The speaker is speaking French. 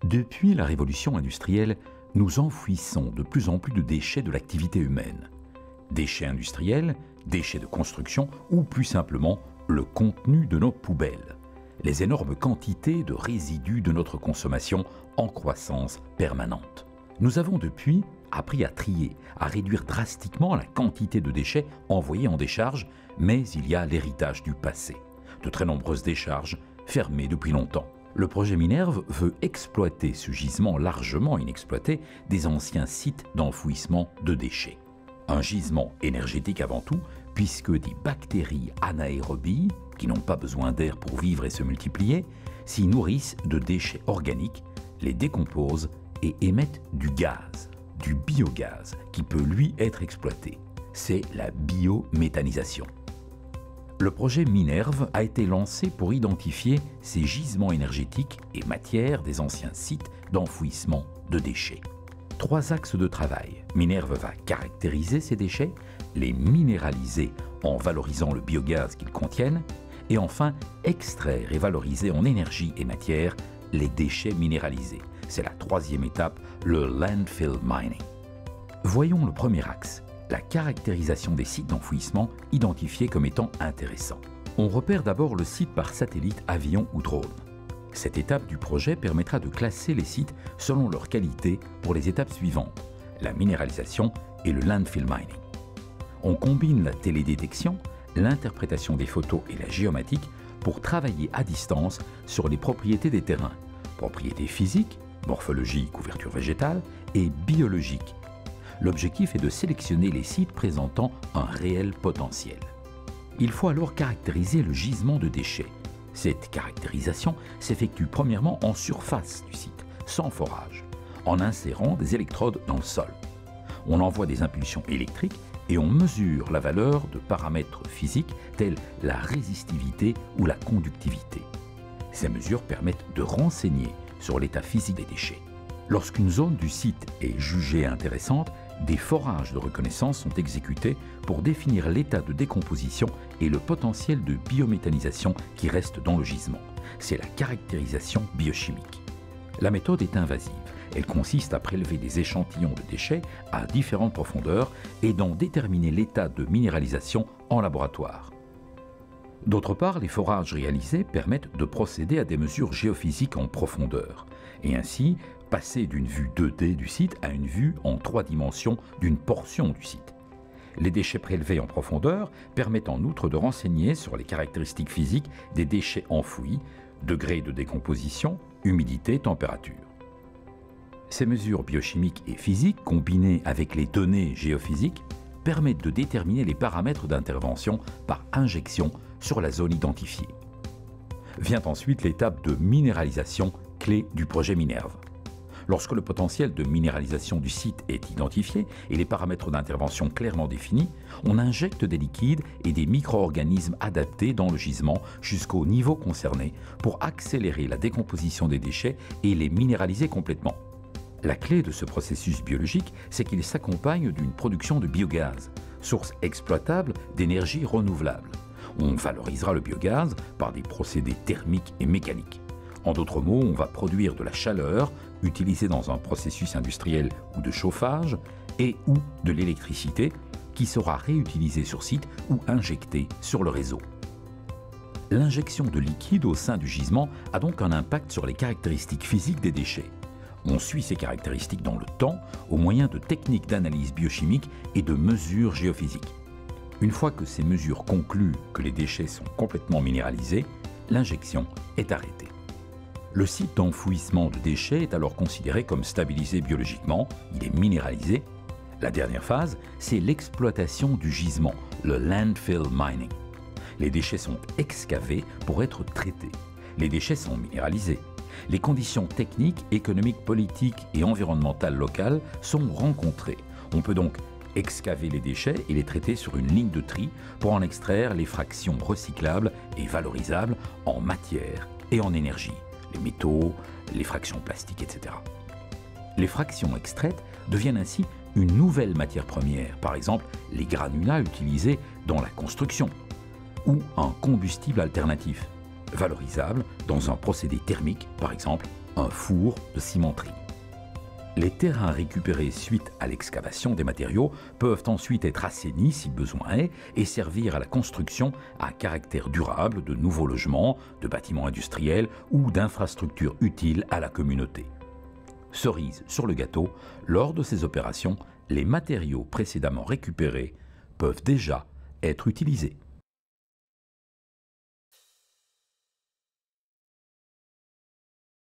Depuis la révolution industrielle, nous enfouissons de plus en plus de déchets de l'activité humaine. Déchets industriels, déchets de construction ou plus simplement le contenu de nos poubelles. Les énormes quantités de résidus de notre consommation en croissance permanente. Nous avons depuis appris à trier, à réduire drastiquement la quantité de déchets envoyés en décharge, mais il y a l'héritage du passé. De très nombreuses décharges fermées depuis longtemps. Le projet Minerve veut exploiter ce gisement largement inexploité des anciens sites d'enfouissement de déchets. Un gisement énergétique avant tout, puisque des bactéries anaérobies, qui n'ont pas besoin d'air pour vivre et se multiplier, s'y nourrissent de déchets organiques, les décomposent et émettent du gaz, du biogaz, qui peut lui être exploité. C'est la biométhanisation. Le projet Minerve a été lancé pour identifier ces gisements énergétiques et matières des anciens sites d'enfouissement de déchets. 3 axes de travail. Minerve va caractériser ces déchets, les minéraliser en valorisant le biogaz qu'ils contiennent, et enfin extraire et valoriser en énergie et matière les déchets minéralisés. C'est la 3e étape, le landfill mining. Voyons le premier axe, la caractérisation des sites d'enfouissement identifiés comme étant intéressants. On repère d'abord le site par satellite, avion ou drone. Cette étape du projet permettra de classer les sites selon leur qualité pour les étapes suivantes, la minéralisation et le landfill mining. On combine la télédétection, l'interprétation des photos et la géomatique pour travailler à distance sur les propriétés des terrains, propriétés physiques, morphologie, couverture végétale et biologique. L'objectif est de sélectionner les sites présentant un réel potentiel. Il faut alors caractériser le gisement de déchets. Cette caractérisation s'effectue premièrement en surface du site, sans forage, en insérant des électrodes dans le sol. On envoie des impulsions électriques et on mesure la valeur de paramètres physiques tels la résistivité ou la conductivité. Ces mesures permettent de renseigner sur l'état physique des déchets. Lorsqu'une zone du site est jugée intéressante, des forages de reconnaissance sont exécutés pour définir l'état de décomposition et le potentiel de biométhanisation qui reste dans le gisement. C'est la caractérisation biochimique. La méthode est invasive. Elle consiste à prélever des échantillons de déchets à différentes profondeurs et d'en déterminer l'état de minéralisation en laboratoire. D'autre part, les forages réalisés permettent de procéder à des mesures géophysiques en profondeur et ainsi passer d'une vue 2D du site à une vue en 3 dimensions d'une portion du site. Les déchets prélevés en profondeur permettent en outre de renseigner sur les caractéristiques physiques des déchets enfouis, degré de décomposition, humidité, température. Ces mesures biochimiques et physiques, combinées avec les données géophysiques, permettent de déterminer les paramètres d'intervention par injection sur la zone identifiée. Vient ensuite l'étape de minéralisation clé du projet Minerve. Lorsque le potentiel de minéralisation du site est identifié et les paramètres d'intervention clairement définis, on injecte des liquides et des micro-organismes adaptés dans le gisement jusqu'au niveau concerné pour accélérer la décomposition des déchets et les minéraliser complètement. La clé de ce processus biologique, c'est qu'il s'accompagne d'une production de biogaz, source exploitable d'énergie renouvelable. On valorisera le biogaz par des procédés thermiques et mécaniques. En d'autres mots, on va produire de la chaleur utilisée dans un processus industriel ou de chauffage et ou de l'électricité qui sera réutilisée sur site ou injectée sur le réseau. L'injection de liquide au sein du gisement a donc un impact sur les caractéristiques physiques des déchets. On suit ces caractéristiques dans le temps au moyen de techniques d'analyse biochimique et de mesures géophysiques. Une fois que ces mesures concluent que les déchets sont complètement minéralisés, l'injection est arrêtée. Le site d'enfouissement de déchets est alors considéré comme stabilisé biologiquement, il est minéralisé. La dernière phase, c'est l'exploitation du gisement, le landfill mining. Les déchets sont excavés pour être traités. Les déchets sont minéralisés. Les conditions techniques, économiques, politiques et environnementales locales sont rencontrées. On peut donc excaver les déchets et les traiter sur une ligne de tri pour en extraire les fractions recyclables et valorisables en matière et en énergie, les métaux, les fractions plastiques, etc. Les fractions extraites deviennent ainsi une nouvelle matière première, par exemple les granulats utilisés dans la construction, ou un combustible alternatif, valorisable dans un procédé thermique, par exemple un four de cimenterie. Les terrains récupérés suite à l'excavation des matériaux peuvent ensuite être assainis si besoin est et servir à la construction à caractère durable de nouveaux logements, de bâtiments industriels ou d'infrastructures utiles à la communauté. Cerise sur le gâteau, lors de ces opérations, les matériaux précédemment récupérés peuvent déjà être utilisés.